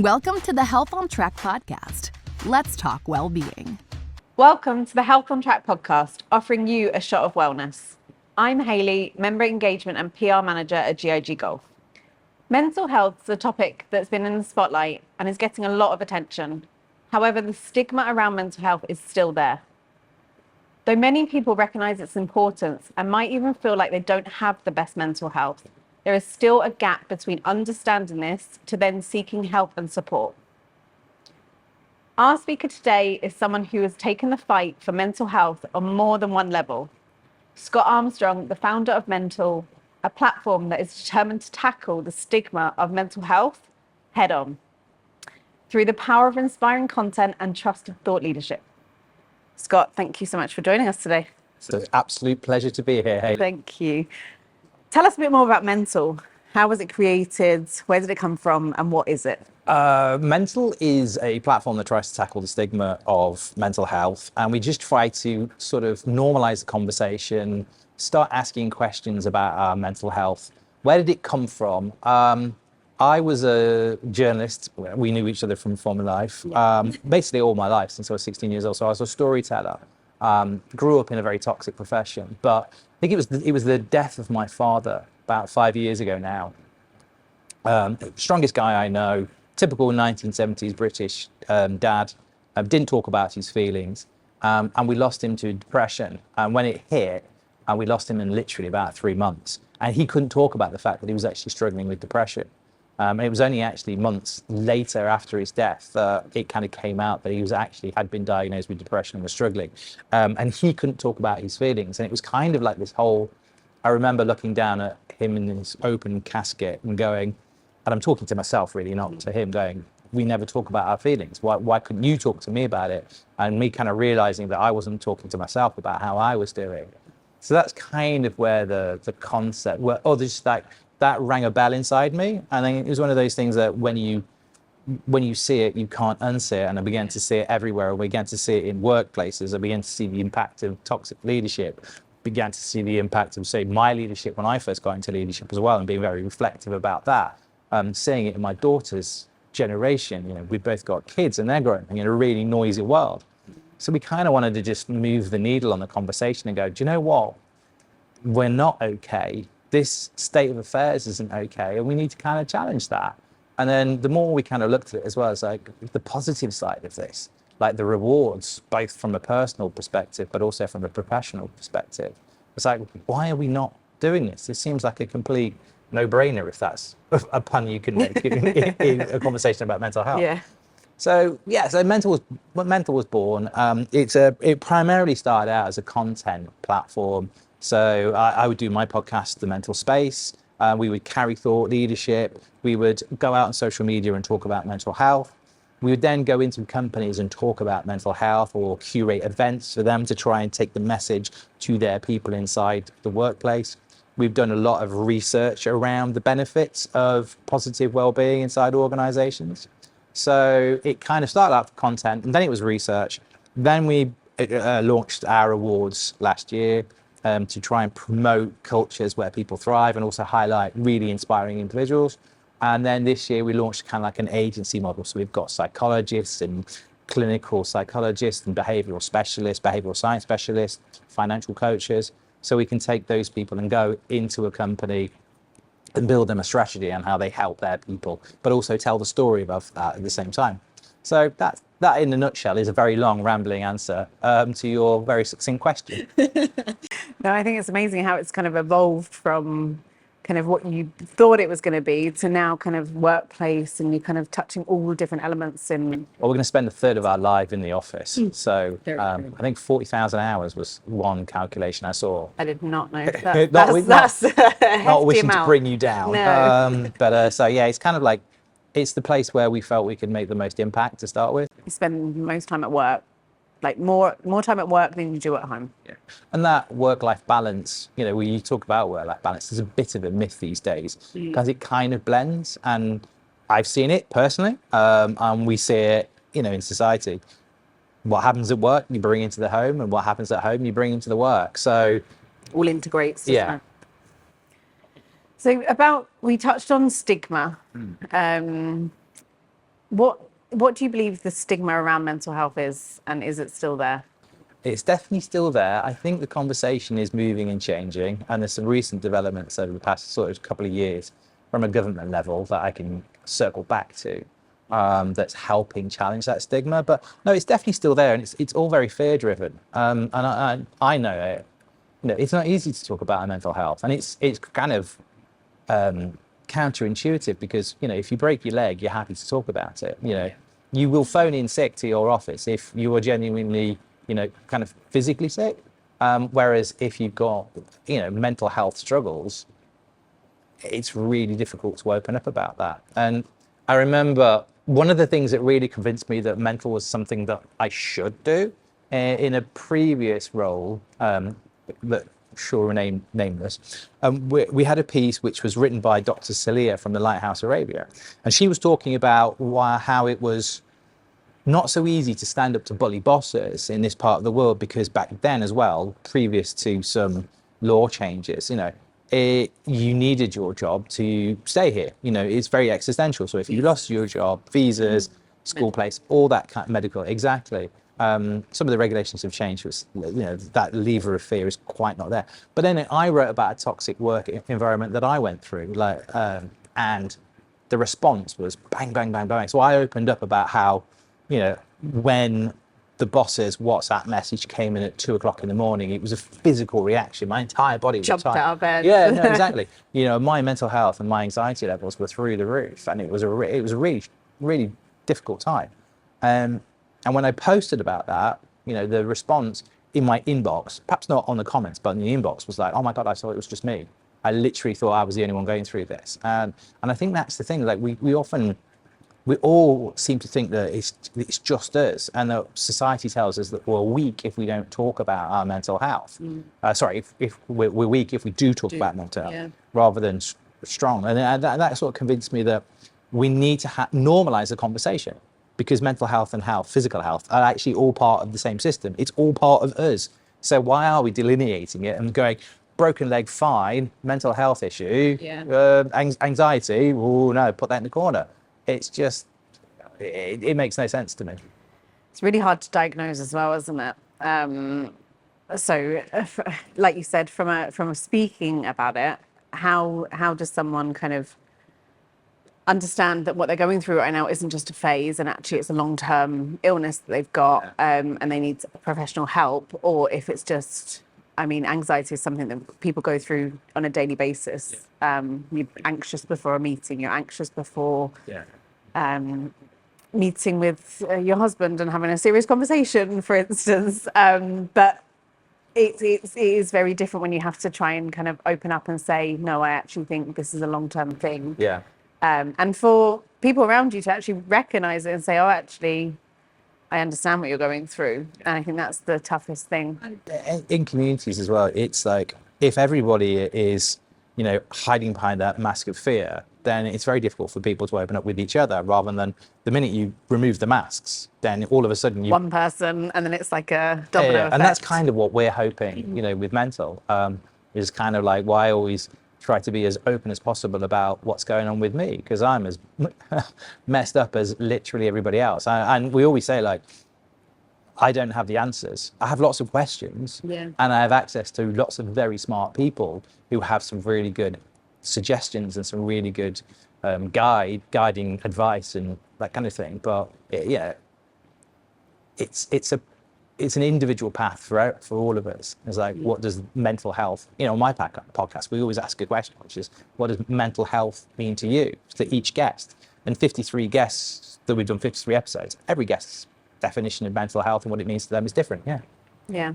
Welcome to the Health on Track podcast. Let's talk well-being. Welcome to the Health on Track podcast, offering you a shot of wellness. I'm Hayley, Member Engagement and PR Manager at GIG Golf. Mental health is a topic that's been in the spotlight and is getting a lot of attention. However, the stigma around mental health is still there. Though many people recognise its importance and might even feel like they don't have the best mental health, there is still a gap between understanding this to then seeking help and support. Our speaker today is someone who has taken the fight for mental health on more than one level. Scott Armstrong, the founder of mentl, a platform that is determined to tackle the stigma of mental health head on through the power of inspiring content and trusted thought leadership. Scott, thank you so much for joining us today. It's an absolute pleasure to be here, Hayley. Thank you. Tell us a bit more about mentl. How was it created? Where did it come from? And what is it? mentl is a platform that tries to tackle the stigma of mental health. And we just try to sort of normalize the conversation, start asking questions about our mental health. Where did it come from? I was a journalist. We knew each other from former life, basically all my life since I was 16 years old. So I was a storyteller. Grew up in a very toxic profession, but I think it was the death of my father about 5 years ago now. Strongest guy I know, typical 1970s British dad, didn't talk about his feelings, and we lost him to depression. And when it hit, we lost him in literally about 3 months, and he couldn't talk about the fact that he was actually struggling with depression. And it was only actually months later after his death that it kind of came out that he was actually had been diagnosed with depression and was struggling. And he couldn't talk about his feelings. And it was kind of like this whole, I remember looking down at him in his open casket and going, and I'm talking to myself really, not to him, going, we never talk about our feelings. Why couldn't you talk to me about it? And me kind of realizing that I wasn't talking to myself about how I was doing. So that's kind of where the concept, just like, that rang a bell inside me. And then it was one of those things that when you see it, you can't unsee it. And I began to see it everywhere. I began to see it in workplaces. I began to see the impact of toxic leadership, began to see the impact of, say, my leadership when I first got into leadership as well, and being very reflective about that. Seeing it in my daughter's generation, we've both got kids and they're growing in a really noisy world. So we kind of wanted to just move the needle on the conversation and go, do you know what? We're not okay. This state of affairs isn't okay, and we need to kind of challenge that. And then the more we kind of looked at it as well as like the positive side of this, like the rewards, both from a personal perspective, but also from a professional perspective. It's like, why are we not doing this? It seems like a complete no-brainer, if that's a pun you can make in a conversation about mental health. Yeah. So mentl was born. It primarily started out as a content platform. So I would do my podcast, The Mental Space. We would carry thought leadership. We would go out on social media and talk about mental health. We would then go into companies and talk about mental health or curate events for them to try and take the message to their people inside the workplace. We've done a lot of research around the benefits of positive well-being inside organizations. So it kind of started out with content, and then it was research. Then we launched our awards last year. To try and promote cultures where people thrive and also highlight really inspiring individuals. And then this year we launched kind of like an agency model. So we've got psychologists and clinical psychologists and behavioral specialists, behavioral science specialists, financial coaches. So we can take those people and go into a company and build them a strategy on how they help their people, but also tell the story of that at the same time. So that in a nutshell is a very long rambling answer to your very succinct question. No, I think it's amazing how it's kind of evolved from kind of what you thought it was going to be to now kind of workplace, and you're kind of touching all different elements in. Well, we're going to spend a third of our life in the office. So I think 40,000 hours was one calculation I saw. I did not know that. That's a hefty not wishing amount. to bring you down. No. So yeah, it's kind of like, it's the place where we felt we could make the most impact to start with. You spend most time at work, like more time at work than you do at home. Yeah. And that work-life balance, when you talk about work-life balance, there's a bit of a myth these days because it kind of blends. And I've seen it personally, and we see it, in society. What happens at work, you bring into the home, and what happens at home, you bring into the work. So all integrates. Yeah. So we touched on stigma. What do you believe the stigma around mental health is, and is it still there? It's definitely still there. I think the conversation is moving and changing, and there's some recent developments over the past sort of couple of years from a government level that I can circle back to, that's helping challenge that stigma. But no, it's definitely still there, and it's all very fear-driven. And I know it. You know, it's not easy to talk about our mental health, and it's kind of counterintuitive because, you know, if you break your leg, you're happy to talk about it. You know, you will phone in sick to your office if you are genuinely, you know, kind of physically sick. Whereas if you've got, you know, mental health struggles, it's really difficult to open up about that. And I remember one of the things that really convinced me that mental was something that I should do in a previous role, that shall remain nameless. We had a piece which was written by Dr. Celia from the Lighthouse Arabia, and she was talking about how it was not so easy to stand up to bully bosses in this part of the world, because back then as well, previous to some law changes, you know, you needed your job to stay here. You know, it's very existential. So if you lost your job, visas, school place, all that kind of medical, exactly. Some of the regulations have changed. You know, that lever of fear is quite not there. But then I wrote about a toxic work environment that I went through, and the response was bang, bang, bang, bang. So I opened up about how, you know, when the boss's WhatsApp message came in at 2:00 in the morning, it was a physical reaction. My entire body was Jumped tight. out of bed. Yeah, no, exactly. You know, my mental health and my anxiety levels were through the roof, and it was a really, really difficult time. And when I posted about that, you know, the response in my inbox, perhaps not on the comments, but in the inbox, was like, "Oh my God, I thought it was just me. I literally thought I was the only one going through this." And I think that's the thing. Like we all seem to think that it's just us, and that society tells us that we're weak if we don't talk about our mental health. If we're weak if we do talk about mental health, rather than strong. And that sort of convinced me that we need to normalize the conversation, because mental health and physical health are actually all part of the same system. It's all part of us. So why are we delineating it and going, broken leg, fine, mental health issue, anxiety, oh no, put that in the corner. It's just, it makes no sense to me. It's really hard to diagnose as well, isn't it? So, like you said, from a speaking about it, how does someone kind of understand that what they're going through right now isn't just a phase, and actually it's a long-term illness that they've got, and they need professional help? Or if it's just, I mean, anxiety is something that people go through on a daily basis. You're anxious before a meeting, you're anxious before meeting with your husband and having a serious conversation, for instance. But it is very different when you have to try and kind of open up and say, no, I actually think this is a long-term thing. Yeah. And for people around you to actually recognize it and say, oh, actually, I understand what you're going through. And I think that's the toughest thing. In communities as well, it's like, if everybody is, you know, hiding behind that mask of fear, then it's very difficult for people to open up with each other, rather than the minute you remove the masks, then all of a sudden you... One person, and then it's like a domino effect. And that's kind of what we're hoping, you know, with mental, is kind of like why I always try to be as open as possible about what's going on with me, because I'm as messed up as literally everybody else. And we always say, like, I don't have the answers. I have lots of questions, and I have access to lots of very smart people who have some really good suggestions and some really good guiding advice and that kind of thing. But it's an individual path for all of us. It's like, what does mental health, you know, on my podcast, we always ask a question, which is, what does mental health mean to you? To each guest. And 53 guests that we've done, 53 episodes, every guest's definition of mental health and what it means to them is different. Yeah.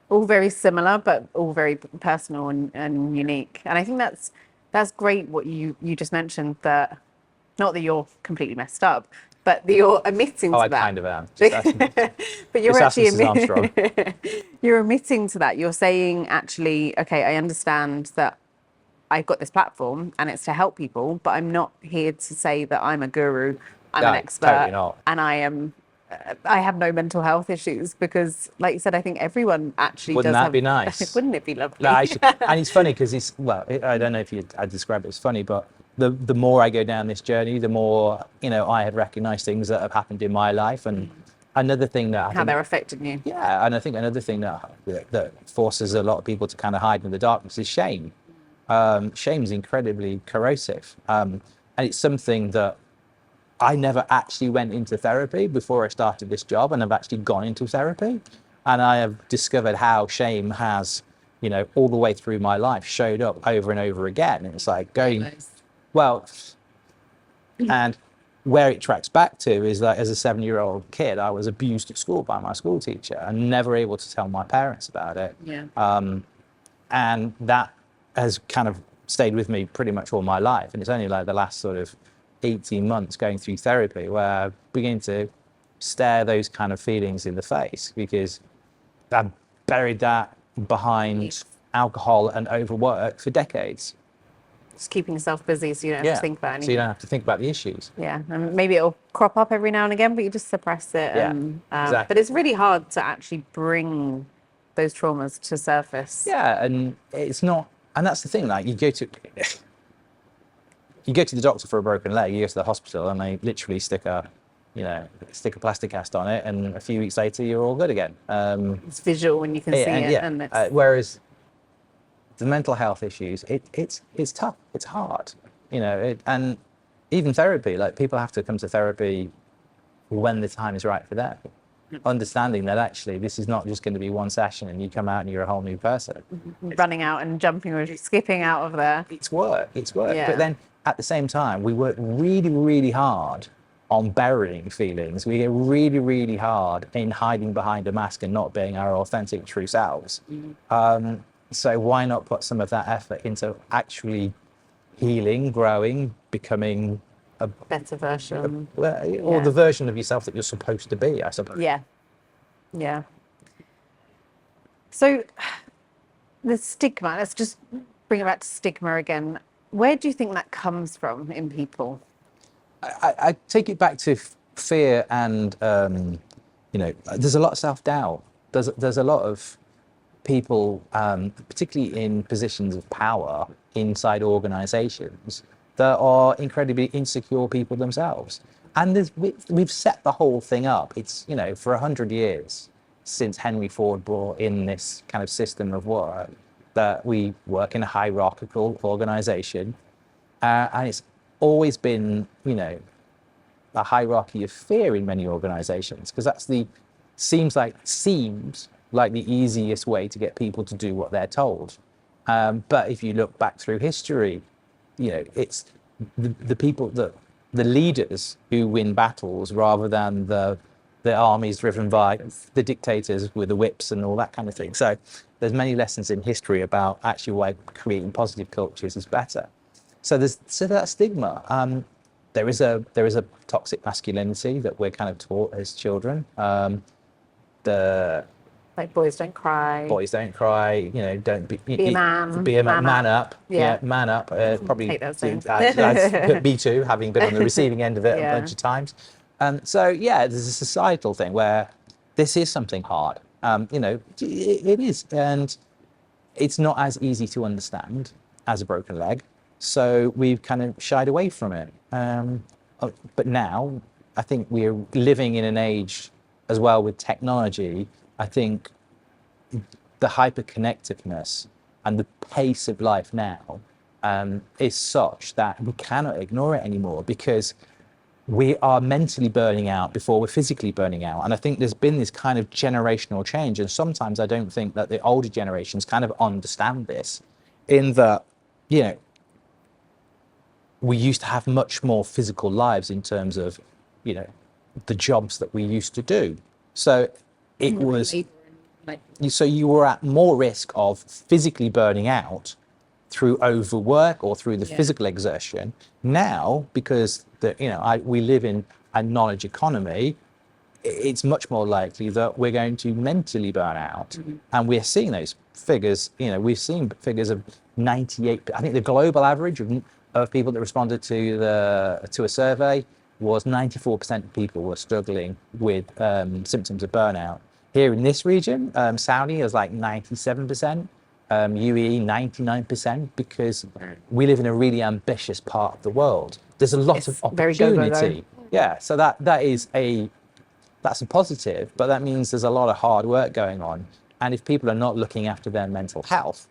All very similar, but all very personal and unique. And I think that's great what you just mentioned, that not that you're completely messed up, but that you're admitting to that. I kind of am. But you're actually Armstrong. You're admitting to that. You're saying, actually, okay, I understand that I've got this platform and it's to help people, but I'm not here to say that I'm a guru, I'm an expert, totally not. And I have no mental health issues, because, like you said, I think everyone actually Wouldn't does that be nice? Wouldn't it be lovely? No, and it's funny because I don't know if I'd describe it as funny, but the more I go down this journey, the more, I have recognized things that have happened in my life. And another thing that I How think, they're affecting you. yeah, and I think another thing that forces a lot of people to kind of hide in the darkness is shame. Shame is incredibly corrosive. And it's something that I never actually went into therapy before I started this job, and I've actually gone into therapy. And I have discovered how shame has, all the way through my life showed up over and over again. And it's like going, well, and where it tracks back to is that as a 7-year-old kid, I was abused at school by my school teacher and never able to tell my parents about it. Yeah. And that has kind of stayed with me pretty much all my life. And it's only like the last sort of 18 months going through therapy where I begin to stare those kind of feelings in the face, because I buried that behind alcohol and overwork for decades. Just keeping yourself busy so you don't have to think about anything. So you don't have to think about the issues. Yeah, and maybe it'll crop up every now and again, but you just suppress it. Yeah, exactly. But it's really hard to actually bring those traumas to surface. Yeah, and it's not, and that's the thing, like you go to the doctor for a broken leg, you go to the hospital and they literally stick a plastic cast on it, and a few weeks later you're all good again. It's visual when you can see it. Yeah. And it's... Whereas the mental health issues, it's tough, it's hard, and even therapy, like people have to come to therapy when the time is right for them, understanding that actually this is not just going to be one session and you come out and you're a whole new person. Running out and jumping or skipping out of there. It's work. Yeah. But then at the same time, we work really, really hard on burying feelings. We get really, really hard in hiding behind a mask and not being our authentic, true selves. So why not put some of that effort into actually healing, growing, becoming a better version. Or the version of yourself that you're supposed to be, I suppose. Yeah. So the stigma, let's just bring it back to stigma again. Where do you think that comes from in people? I take it back to fear and, there's a lot of self-doubt. There's a lot of people, particularly in positions of power inside organizations, that are incredibly insecure people themselves. And we've set the whole thing up. It's, for 100 years since Henry Ford brought in this kind of system of work, that we work in a hierarchical organization. And it's always been, a hierarchy of fear in many organizations, because that's seems like the easiest way to get people to do what they're told. But if you look back through history, it's the people, the leaders who win battles rather than the armies driven by the dictators with the whips and all that kind of thing. So there's many lessons in history about actually why creating positive cultures is better. So that stigma. There is a toxic masculinity that we're kind of taught as children. Like boys don't cry. Don't be a man. Be a man up. Yeah. Man up. Probably. Hate those things. Me too, having been on the receiving end of it a bunch of times. So there's a societal thing where this is something hard. It is, and it's not as easy to understand as a broken leg. So we've kind of shied away from it. But now I think we're living in an age as well with technology. I think the hyper-connectiveness and the pace of life now is such that we cannot ignore it anymore, because we are mentally burning out before we're physically burning out. And I think there's been this kind of generational change. And sometimes I don't think that the older generations kind of understand this, in that, we used to have much more physical lives in terms of, the jobs that we used to do. So it was, so you were at more risk of physically burning out through overwork or through the physical exertion. Now, because we live in a knowledge economy, it's much more likely that we're going to mentally burn out. And we're seeing those figures. We've seen figures of 98. I think the global average of people that responded to a survey was 94% of people were struggling with symptoms of burnout. Here in this region, Saudi is like 97%. UE 99%, because we live in a really ambitious part of the world. There's a lot of very go, go, go. opportunity. Yeah, so that's a positive, but that means there's a lot of hard work going on. And if people are not looking after their mental health,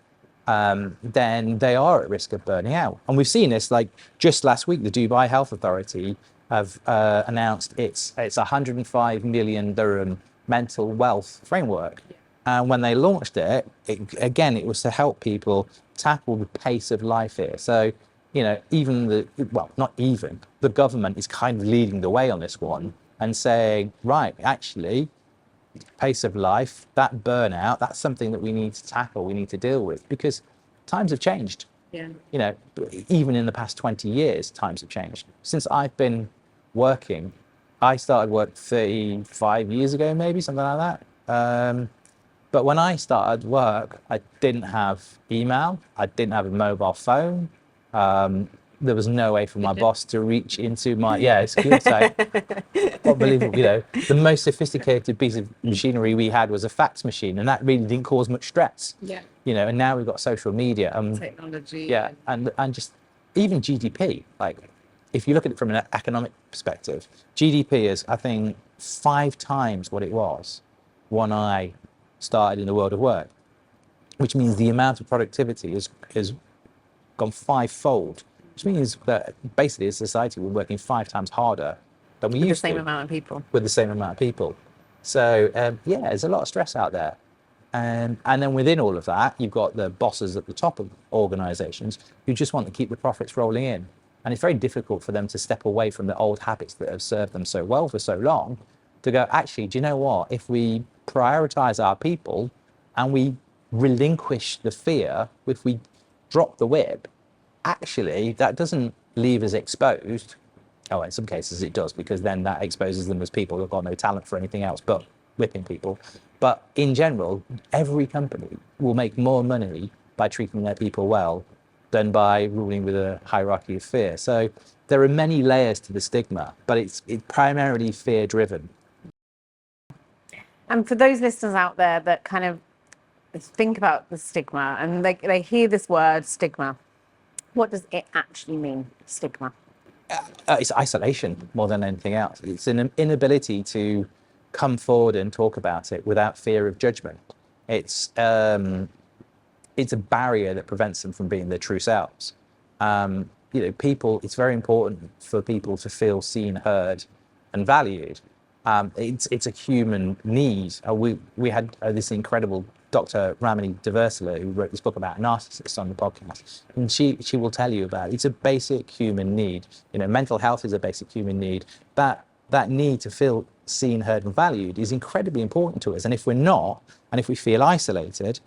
then they are at risk of burning out. And we've seen this, like just last week, the Dubai Health Authority have announced its 105 million dirham mental wealth framework. And when they launched it, it was to help people tackle the pace of life here. So, even the government is kind of leading the way on this one and saying, right, actually, pace of life, that burnout, that's something that we need to tackle, we need to deal with, because times have changed. Yeah. Even in the past 20 years, times have changed. Since I've been working, I started work 35 years ago, maybe, something like that. But when I started work, I didn't have email, I didn't have a mobile phone. There was no way for my boss to reach into my, it's good. So, unbelievable, the most sophisticated piece of machinery we had was a fax machine, and that really didn't cause much stress. Yeah. And now we've got social media. Technology. Yeah, and just even GDP, like if you look at it from an economic perspective, GDP is, I think, 5 times what it was when I started in the world of work, which means the amount of productivity is gone 5-fold, which means that basically as a society we're working 5 times harder than we used to. With the same amount of people. With the same amount of people. So there's a lot of stress out there. And then within all of that, you've got the bosses at the top of organizations who just want to keep the profits rolling in. And it's very difficult for them to step away from the old habits that have served them so well for so long, to go, actually, do you know what? If we prioritize our people and we relinquish the fear, if we drop the whip, actually, that doesn't leave us exposed. Oh, in some cases it does, because then that exposes them as people who've got no talent for anything else but whipping people. But in general, every company will make more money by treating their people well than by ruling with a hierarchy of fear. So there are many layers to the stigma, but it's primarily fear-driven. And for those listeners out there that kind of think about the stigma and they hear this word stigma, what does it actually mean, stigma? It's isolation more than anything else. It's an inability to come forward and talk about it without fear of judgment. It's a barrier that prevents them from being their true selves. People, it's very important for people to feel seen, heard, and valued. It's a human need. We had this incredible Dr. Ramani Deversala, who wrote this book about narcissists, on the podcast, and she will tell you about it. It's a basic human need. Mental health is a basic human need. That need to feel seen, heard, and valued is incredibly important to us. And if we're not, and if we feel isolated,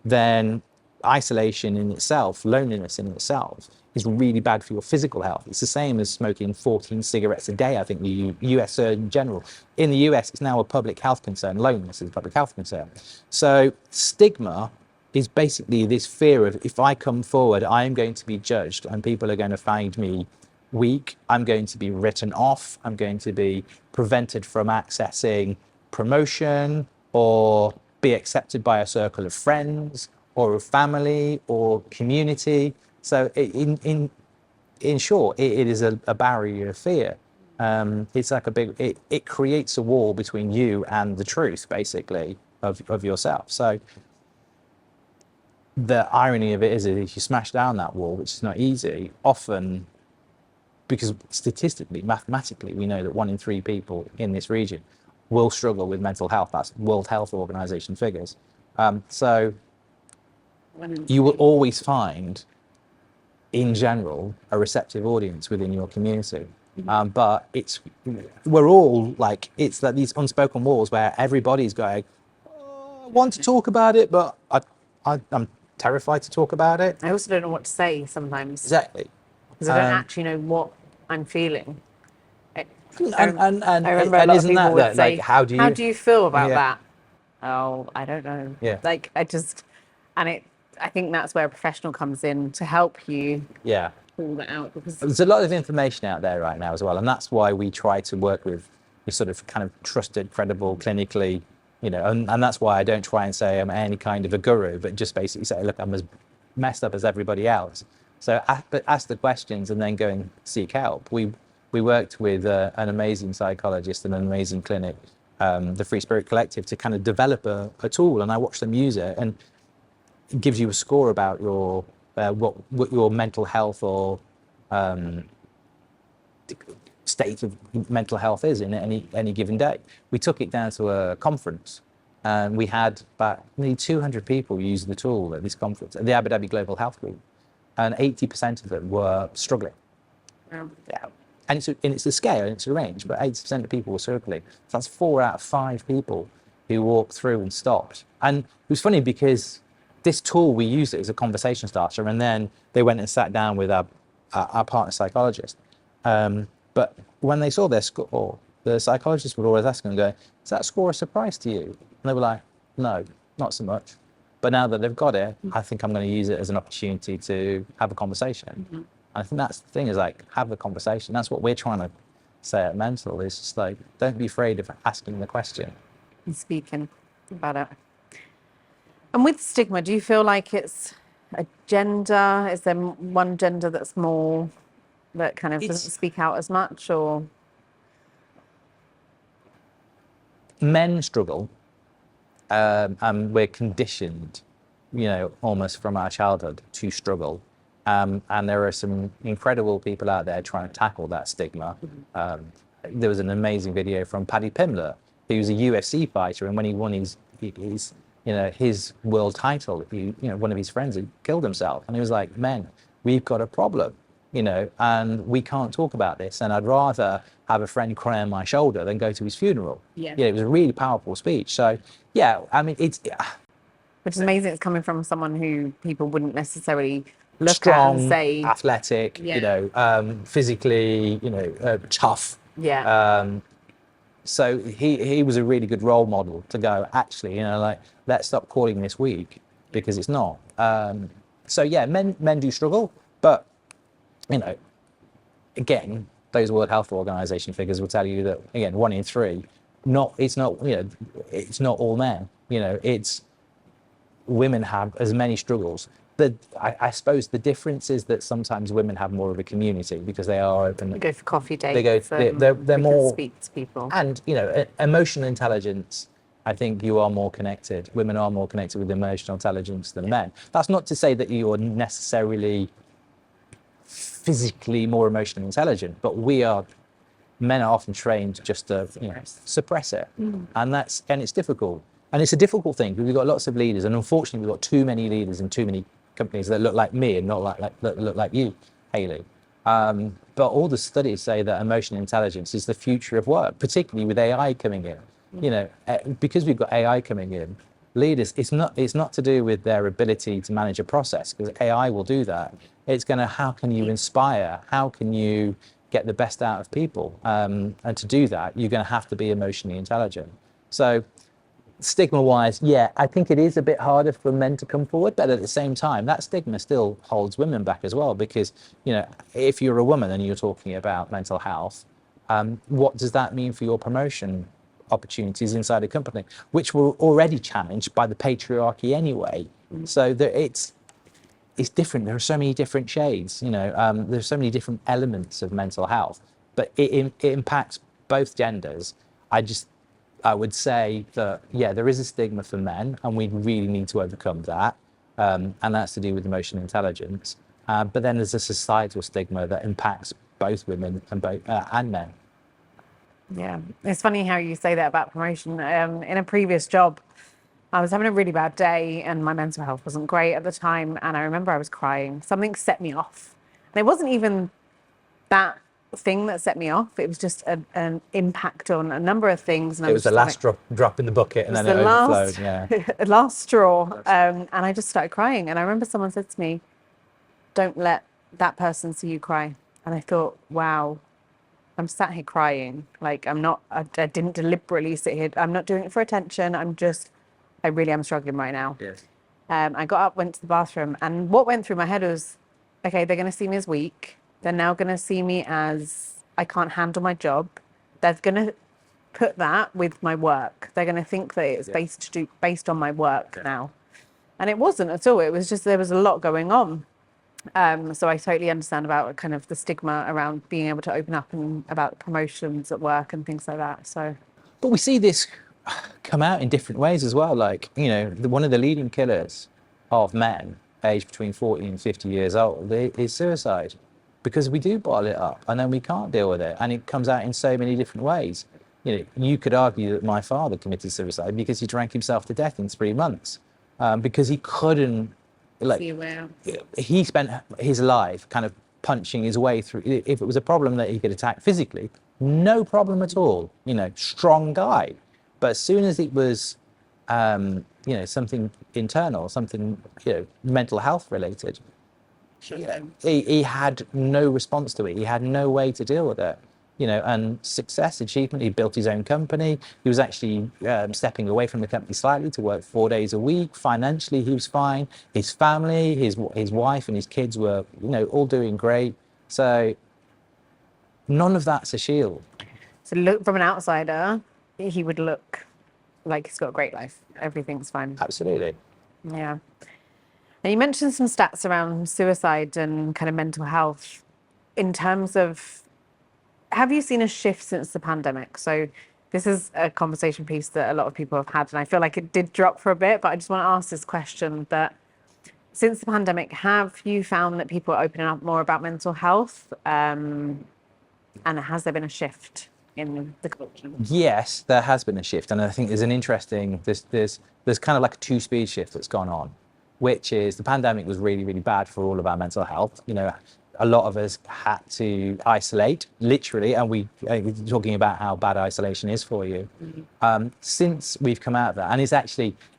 then isolation in itself, loneliness in itself, is really bad for your physical health. It's the same as smoking 14 cigarettes a day, I think, the US in general. In the US, it's now a public health concern. Loneliness is a public health concern. So stigma is basically this fear of, if I come forward, I am going to be judged and people are going to find me weak. I'm going to be written off. I'm going to be prevented from accessing promotion or be accepted by a circle of friends or a family or community. So in short, it is a barrier of fear. It's like it creates a wall between you and the truth, basically, of yourself. So the irony of it is that if you smash down that wall, which is not easy, often, because statistically, mathematically, we know that 1 in 3 people in this region will struggle with mental health. That's World Health Organization figures. So you will always find, in general, a receptive audience within your community. But we're all like, it's like these unspoken walls where everybody's going, oh, I want to talk about it, but I'm terrified to talk about it. I also don't know what to say sometimes. Exactly. Because I don't actually know what I'm feeling. I And remember a lot of isn't people that would say, like, how do you feel about Yeah. that? Oh, I don't know. Yeah. I think that's where a professional comes in to help you Yeah. pull that out. Because There's a lot of information out there right now as well, and that's why we try to work with sort of kind of trusted, credible, clinically and that's why I don't try and say I'm any kind of a guru, but just basically say, look, I'm as messed up as everybody else. So but ask the questions and then go and seek help. We worked with an amazing psychologist and an amazing clinic, the Free Spirit Collective, to kind of develop a tool, and I watched them use it, and it gives you a score about your what your mental health or state of mental health is in any given day. We took it down to a conference, and we had about nearly 200 people use the tool at this conference, at the Abu Dhabi Global Health Group, and 80% of them were struggling. Yeah. And it's a scale, and it's a range, but 80% of people were struggling. So that's 4 out of 5 people who walked through and stopped. And it was funny because this tool, we used it as a conversation starter, and then they went and sat down with our partner psychologist. But when they saw their score, the psychologist would always ask them, go, is that score a surprise to you? And they were like, no, not so much. But now that they've got it, I think I'm going to use it as an opportunity to have a conversation. And I think that's the thing, is like, have a conversation. That's what we're trying to say at Mentl, is just like, don't be afraid of asking the question. And speaking about it. And with stigma, do you feel like it's a gender? Is there one gender that's more, that kind of doesn't speak out as much, or? Men struggle, and we're conditioned, almost from our childhood to struggle. And there are some incredible people out there trying to tackle that stigma. There was an amazing video from Paddy Pimblett, who was a UFC fighter, and when he won his world title, one of his friends had killed himself, and he was like, men, we've got a problem, and we can't talk about this, and I'd rather have a friend cry on my shoulder than go to his funeral. Yeah. It was a really powerful speech. So yeah, I mean, it's which is amazing. It's coming from someone who people wouldn't necessarily look strong, at and say, athletic, physically, tough. Yeah. So he was a really good role model to go, actually, let's stop calling this weak, because it's not. So yeah, men do struggle, but again, those World Health Organization figures will tell you that, again, 1 in 3, it's not all men. It's women have as many struggles. I suppose the difference is that sometimes women have more of a community because they are open. They go for coffee dates. They're more speak to people. And emotional intelligence. I think you are more connected. Women are more connected with emotional intelligence than men. That's not to say that you're necessarily physically more emotionally intelligent, but men are often trained just to suppress it, and it's difficult. And it's a difficult thing because we've got lots of leaders, and unfortunately we've got too many leaders in too many companies that look like me and not that look like you, Hayley. But all the studies say that emotional intelligence is the future of work, particularly with AI coming in. Because we've got AI coming in, leaders, it's not to do with their ability to manage a process, because AI will do that. It's how can you inspire? How can you get the best out of people? And to do that, you're going to have to be emotionally intelligent. So stigma-wise, yeah, I think it is a bit harder for men to come forward, but at the same time, that stigma still holds women back as well, because, if you're a woman and you're talking about mental health, what does that mean for your promotion opportunities inside a company, which were already challenged by the patriarchy anyway? So it's different. There are so many different shades, there's so many different elements of mental health, but it impacts both genders. I would say that, yeah, there is a stigma for men, and we really need to overcome that. And that's to do with emotional intelligence. But then there's a societal stigma that impacts both women and men. Yeah, it's funny how you say that about promotion. In a previous job, I was having a really bad day and my mental health wasn't great at the time. And I remember I was crying. Something set me off. And it wasn't even that thing that set me off. It was just an impact on a number of things. And it was the last drop in the bucket, and then it overflowed. Yeah, last straw. And I just started crying. And I remember someone said to me, "Don't let that person see you cry." And I thought, wow, I'm sat here crying. Like I didn't deliberately sit here. I'm not doing it for attention. I really am struggling right now. Yes. I got up, went to the bathroom, and what went through my head was, okay, they're going to see me as weak. They're now going to see me as I can't handle my job. They're going to put that with my work. They're going to think that it's based on my work now. And it wasn't at all. It was just there was a lot going on. So I totally understand about kind of the stigma around being able to open up and about promotions at work and things like that. So, but we see this come out in different ways as well. Like, one of the leading killers of men aged between 40 and 50 years old is suicide, because we do bottle it up and then we can't deal with it. And it comes out in so many different ways. You could argue that my father committed suicide because he drank himself to death in 3 months, because he couldn't, he spent his life kind of punching his way through. If it was a problem that he could attack physically, no problem at all, strong guy. But as soon as it was, something internal, something, mental health related, he had no response to it. He had no way to deal with it. And success, achievement, he built his own company. He was actually stepping away from the company slightly to work 4 days a week. Financially, he was fine. His family, his wife and his kids were, all doing great. So none of that's a shield. So look, from an outsider, he would look like he's got a great life. Everything's fine. Absolutely. Yeah. And you mentioned some stats around suicide and kind of mental health. In terms of, have you seen a shift since the pandemic? So this is a conversation piece that a lot of people have had, and I feel like it did drop for a bit, but I just want to ask this question, that since the pandemic, have you found that people are opening up more about mental health? And has there been a shift in the culture? Yes, there has been a shift, and I think there's an interesting, there's kind of like a 2-speed shift that's gone on, which is the pandemic was really, really bad for all of our mental health. A lot of us had to isolate, literally, and we're talking about how bad isolation is for you. Since we've come out of that, and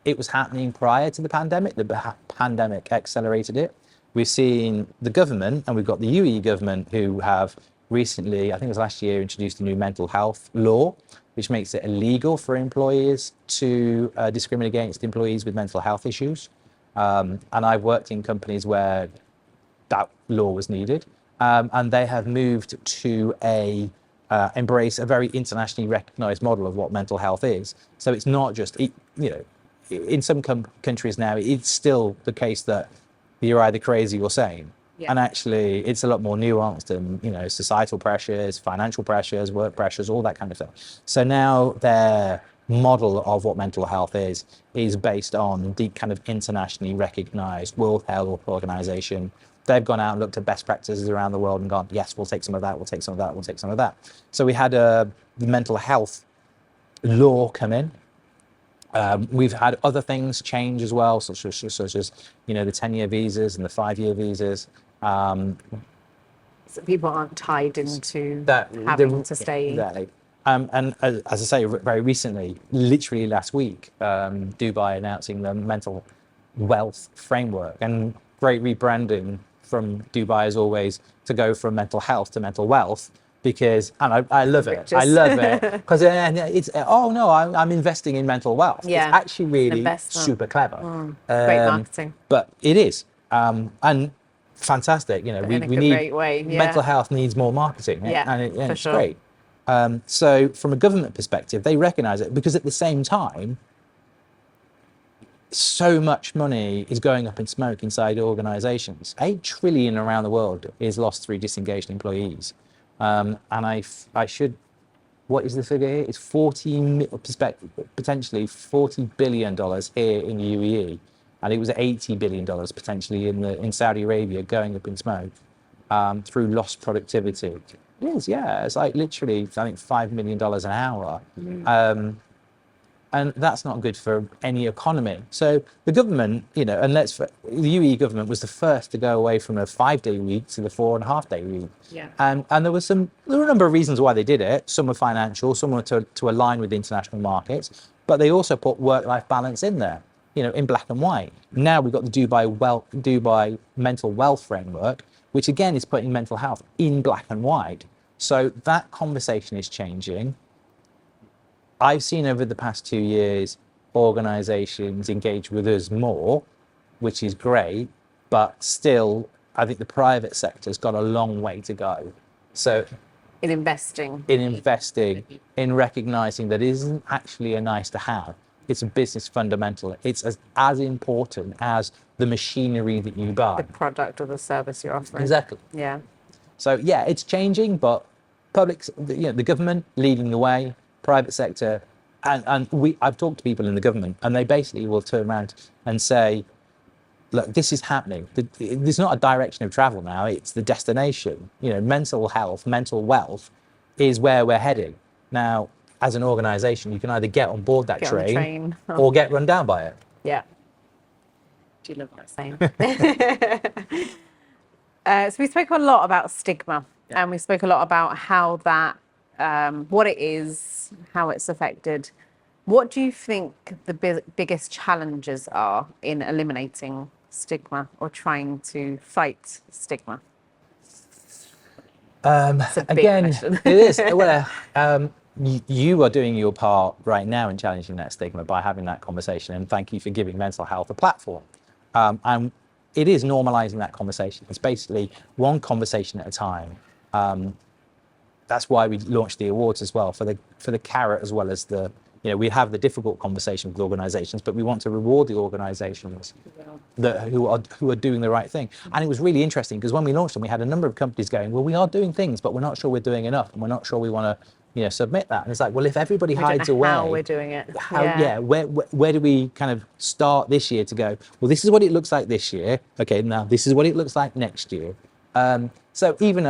it was happening prior to the pandemic, the pandemic accelerated it. We've seen the government, and we've got the UAE government, who have recently, I think it was last year, introduced a new mental health law, which makes it illegal for employers to discriminate against employees with mental health issues. And I've worked in companies where that law was needed, and they have moved to embrace a very internationally recognized model of what mental health is. So it's not just, in some countries now, it's still the case that you're either crazy or sane. Yeah. And actually, it's a lot more nuanced and, societal pressures, financial pressures, work pressures, all that kind of stuff. So now their model of what mental health is based on the kind of internationally recognized World Health Organization. They've gone out and looked at best practices around the world and gone, yes, we'll take some of that, we'll take some of that, we'll take some of that. So we had the mental health law come in. We've had other things change as well, such as the 10-year visas and the 5-year visas. So people aren't tied into having to stay. Exactly. And as I say, very recently, literally last week, Dubai announcing the mental wealth framework, and great rebranding from Dubai as always to go from mental health to mental wealth, because, and I love it. I love it because it's, I'm investing in mental wealth. Yeah. It's actually really super clever. Great marketing. But it is. And fantastic. We need, great way. Yeah. Mental health needs more marketing. Yeah, and it's great. So from a government perspective, they recognize it, because at the same time, so much money is going up in smoke inside organizations. 8 trillion around the world is lost through disengaged employees. And what is the figure here? It's potentially $40 billion here in the UAE. And it was $80 billion potentially in Saudi Arabia going up in smoke through lost productivity. It is, yeah. It's like literally, I think, $5 million an hour. And that's not good for any economy. So the government, the UAE government was the first to go away from a 5-day week to the 4.5-day week. Yeah. And there were a number of reasons why they did it. Some were financial, some were to align with international markets, but they also put work-life balance in there, in black and white. Now we've got the Dubai mental wealth framework, which again is putting mental health in black and white. So that conversation is changing. I've seen over the past 2 years, organizations engage with us more, which is great, but still, I think the private sector's got a long way to go. So investing. In recognizing that it isn't actually a nice to have. It's a business fundamental. It's as important as the machinery that you buy. The product or the service you're offering. Exactly. Yeah. So yeah, it's changing, but the government leading the way, private sector, and I've talked to people in the government, and they basically will turn around and say, look, this is happening. There's not a direction of travel now, it's the destination. Mental health, mental wealth is where we're heading. Now, as an organization, you can either get on board that train or get run down by it. Yeah. Do you love that saying? So we spoke a lot about stigma, and we spoke a lot about how that, what it is, how it's affected. What do you think the biggest challenges are in eliminating stigma or trying to fight stigma? Again, it is. Well, you are doing your part right now in challenging that stigma by having that conversation, and thank you for giving mental health a platform. And it is normalizing that conversation. It's basically one conversation at a time. That's why we launched the awards as well, for the carrot as well as the, we have the difficult conversation with organizations, but we want to reward the organizations who are doing the right thing. And it was really interesting because when we launched them, we had a number of companies going, well, we are doing things, but we're not sure we're doing enough, and we're not sure we want to submit that. And it's like, well, if everybody hides away, how we're doing it. Where do we kind of start this year to go, well, this is what it looks like this year. Okay, now this is what it looks like next year. So even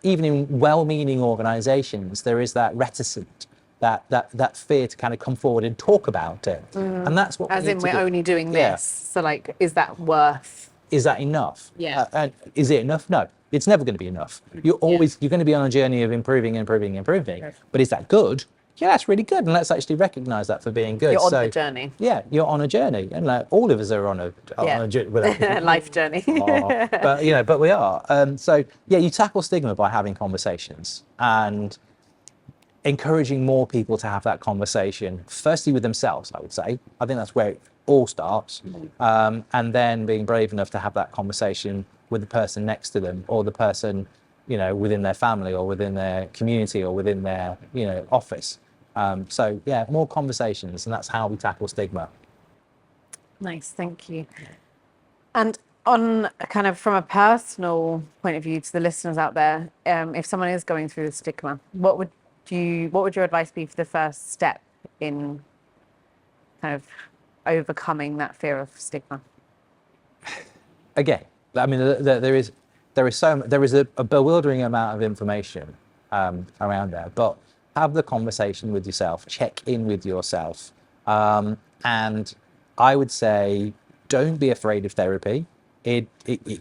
in well-meaning organizations, there is that reticence, that fear to kind of come forward and talk about it. And that's what we're only doing this. So like, is that enough? Yeah. And is it enough? No, it's never going to be enough. You're going to be on a journey of improving. But is that good? Yeah, that's really good. And let's actually recognize that for being good. You're on the journey. Yeah, you're on a journey. And like all of us are on a journey. Life journey. But we are. So yeah, you tackle stigma by having conversations and encouraging more people to have that conversation, firstly with themselves, I would say. I think that's where it all starts. And then being brave enough to have that conversation with the person next to them, or the person, within their family or within their community or within their, office. So yeah, more conversations, and that's how we tackle stigma. Nice, thank you. And on kind of from a personal point of view to the listeners out there, if someone is going through the stigma, what would your advice be for the first step in kind of overcoming that fear of stigma? Again, I mean, there is a bewildering amount of information around there, but have the conversation with yourself, check in with yourself, and I would say don't be afraid of therapy. It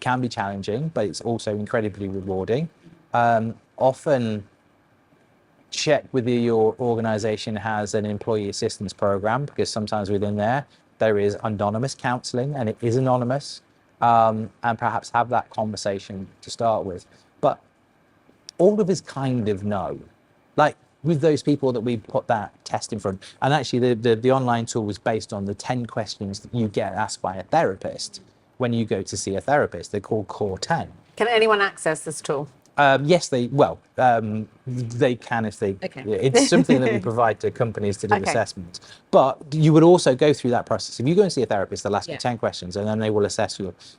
can be challenging, but it's also incredibly rewarding. Often check whether your organization has an employee assistance program, because sometimes within there is anonymous counseling, and it is anonymous, and perhaps have that conversation to start with. But all of us kind of know, like with those people that we put that test in front, and actually the online tool was based on the 10 questions that you get asked by a therapist when you go to see a therapist. They're called Core 10. Can anyone access this tool? Yes, they can if they. Okay. It's something that we provide to companies to do assessments. But you would also go through that process. If you go and see a therapist, they'll ask you 10 questions, and then they will assess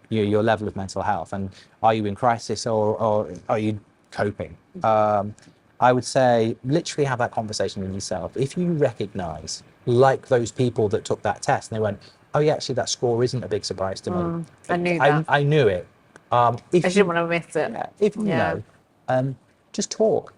your level of mental health, and are you in crisis or are you coping? I would say literally have that conversation with yourself. If you recognise, like those people that took that test, and they went, oh yeah, actually that score isn't a big surprise to me. I knew that. I knew it. I didn't want to miss it. If you know, just talk.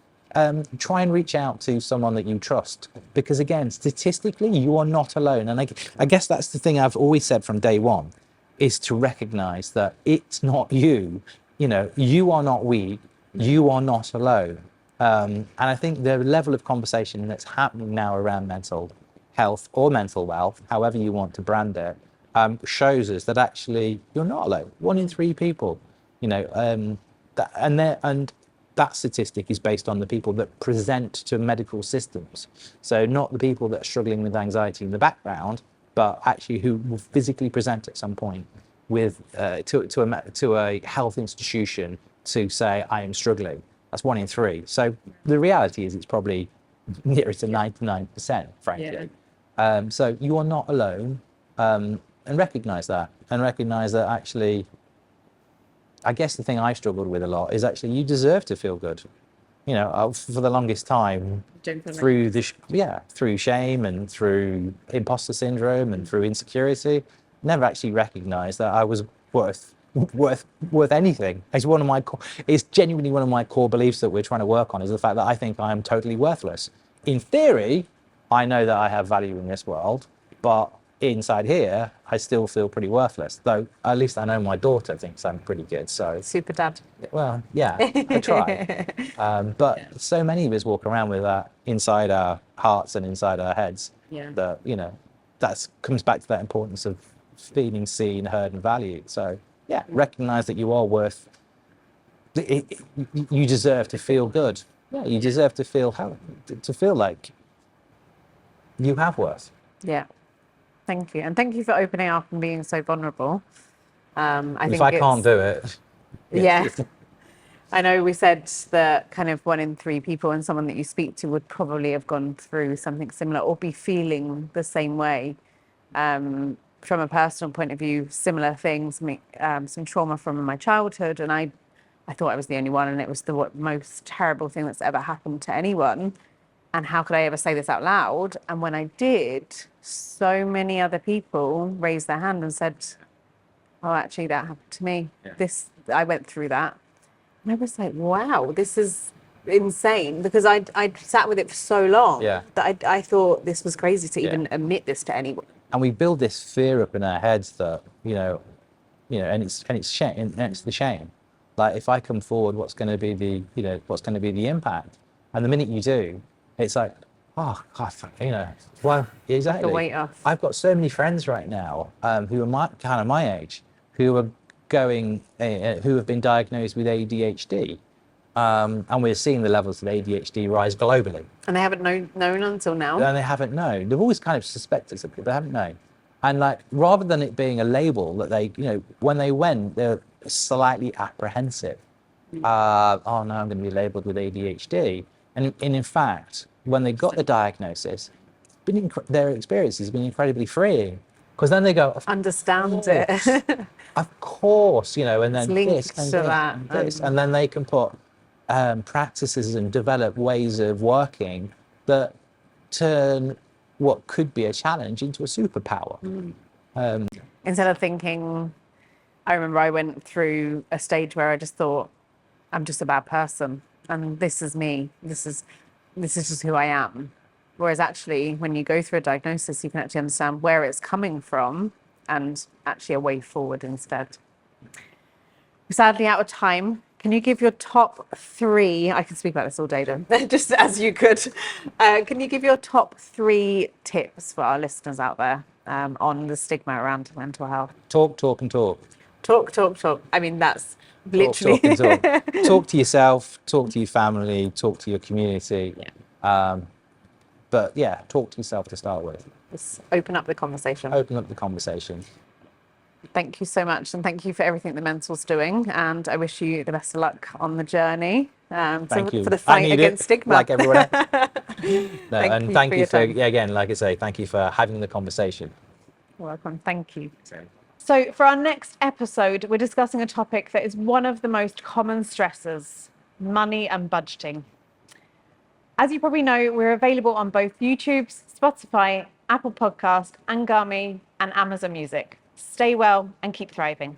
Try and reach out to someone that you trust, because again, statistically, you are not alone. And I guess that's the thing I've always said from day one, is to recognize that it's not you. You are not weak. You are not alone. And I think the level of conversation that's happening now around mental health or mental wealth, however you want to brand it, shows us that actually you're not alone. 1 in 3 people, and that statistic is based on the people that present to medical systems. So not the people that are struggling with anxiety in the background, but actually who will physically present at some point with to a health institution to say, I am struggling. That's 1 in 3. So the reality is it's probably nearer to 99%, frankly. So you are not alone, and recognize that, actually, I guess the thing I struggled with a lot is actually you deserve to feel good. You know, for the longest time, through through shame and through imposter syndrome and through insecurity, never actually recognized that I was worth anything. It's genuinely one of my core beliefs that we're trying to work on, is the fact that I think I am totally worthless. In theory, I know that I have value in this world, but inside here, I still feel pretty worthless. Though at least I know my daughter thinks I'm pretty good. So Super dad. well, yeah, I try. But so many of us walk around with that inside our hearts and inside our heads. That, you know, that comes back to that importance of feeling seen, heard, and valued. So yeah, recognize that you are worth. You deserve to feel good. Yeah, you deserve to feel like you have worth. Yeah. Thank you. And thank you for opening up and being so vulnerable. If I can't do it. Yeah. I know we said that kind of 1 in 3 people and someone that you speak to would probably have gone through something similar or be feeling the same way. From a personal point of view, similar things, some trauma from my childhood. And I thought I was the only one, and it was the most terrible thing that's ever happened to anyone. And how could I ever say this out loud? And when I did, so many other people raised their hand and said, oh, actually, that happened to me. I went through that. And I was like, wow, this is insane, because I'd sat with it for so long that I thought this was crazy to even admit this to anyone. And we build this fear up in our heads that, and it's shame, and it's the shame. Like, if I come forward, what's going to be the impact? And the minute you do, it's like, oh God, well, exactly. The weight off. I've got so many friends right now who are kind of my age, who are who have been diagnosed with ADHD, and we're seeing the levels of ADHD rise globally. And they haven't known until now. And they haven't known. They've always kind of suspected something, they haven't known. And like, rather than it being a label that they, when they went, they're slightly apprehensive. Oh no, I'm going to be labelled with ADHD. And in fact, when they got the diagnosis, their experience has been incredibly freeing, because then they go, understand it. Of course, and then it's this and to this that, and this, and then they can put practices and develop ways of working that turn what could be a challenge into a superpower. Instead of thinking, I remember I went through a stage where I just thought, I'm just a bad person, and this is me. This is just who I am. Whereas actually, when you go through a diagnosis, you can actually understand where it's coming from and actually a way forward instead. We're sadly out of time. Can you give your top 3? I can speak about this all day, then, just as you could. Can you give your top 3 tips for our listeners out there on the stigma around mental health? Talk, and talk. Talk. I mean, that's literally. Talk, and talk. Talk to yourself, talk to your family, talk to your community. But yeah, talk to yourself to start with. Just open up the conversation. Thank you so much, and thank you for everything that Mental's doing, and I wish you the best of luck on the journey thank you. For the fight against stigma. Like everyone else. Thank you for again, like I say, thank you for having the conversation. You're welcome. Thank you. So for our next episode, we're discussing a topic that is one of the most common stressors: money and budgeting. As you probably know, we're available on both YouTube, Spotify, Apple Podcast, Angami, and Amazon Music. Stay well and keep thriving.